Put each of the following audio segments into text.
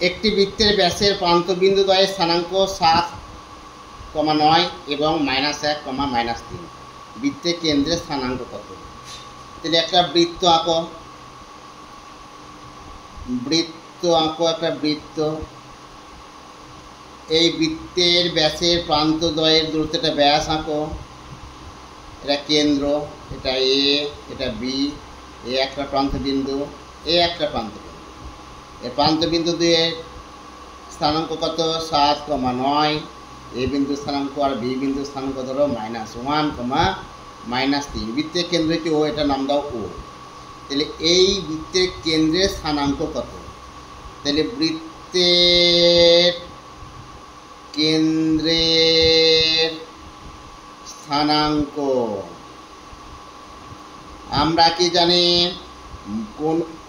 একটি বৃত্তের ব্যাসের প্রান্তবিন্দু দ্বয়ের স্থানাঙ্ক 7,9 এবং -1, -3। বৃত্তের কেন্দ্রের স্থানাঙ্ক কত? তাহলে একটা বৃত্ত আঁকো, একটা বৃত্ত। এই বৃত্তের ব্যাসের প্রান্ত দ্বয়ের দূরত্ব, একটা ব্যাস আঁকো, এটা কেন্দ্র, এটা এ, এটা বি, এ একটা প্রান্তবিন্দু, এ একটা প্রান্তবিন্দু। এর প্রান্তবিন্দু দিয়ে স্থানাঙ্ক কত? 7,9। এ বিন্দু স্থানাঙ্ক আর বি বিন্দু স্থানাঙ্ক ধরো -1, -3। বৃত্তের কেন্দ্র কি ও, এটা নাম দাও ও। তাহলে এই বৃত্তের কেন্দ্রের স্থানাঙ্ক কত? তাহলে বৃত্তের কেন্দ্রের স্থানাঙ্ক আমরা কি জানি?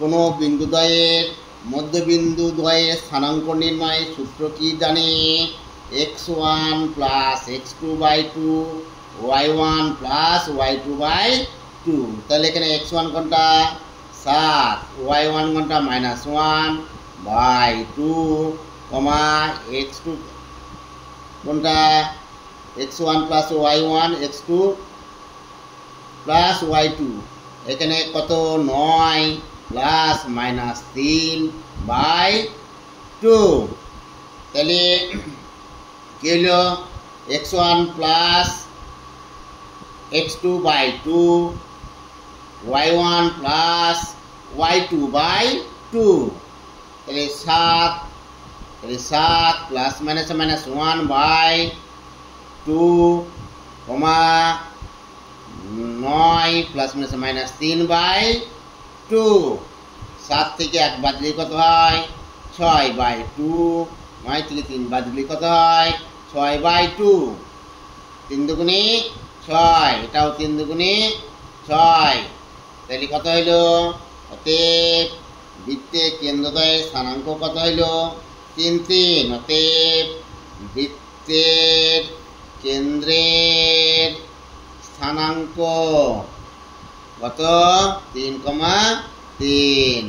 কোনো বিন্দুদ্বয়ের মধ্যবিন্দু দ্বয়ের স্থানাঙ্ক নির্ণয়ের সূত্র কি জানি? x1 + x2/2 y1 + y2/2। তাহলে এখানে x1 কোনটা? 7, y1 কোনটা? -1/2, x2 কোনটা? x1 + y1, x2 + y2। এখানে কত? 9 + -3/2। তাহলে কি হলো? x1 + x2/2, y1 + y2/2। তাহলে 7 + -1/2, 9 + -3/2। 7 থেকে 1 বাদ দিলে কত হয়? 6/2। 9 থেকে 3 বাদ দিলে কত হয়? 6/2। 3 দুগুণে 6, এটাও 3 দুগুণে 6। তাহলে কত হইল? অতএব বৃত্তের কেন্দ্রদ্বয়ের স্থানাঙ্ক কত হইল? 3, 3। অতএব বৃত্তের কেন্দ্রের স্থানাঙ্ক কত? 3,3।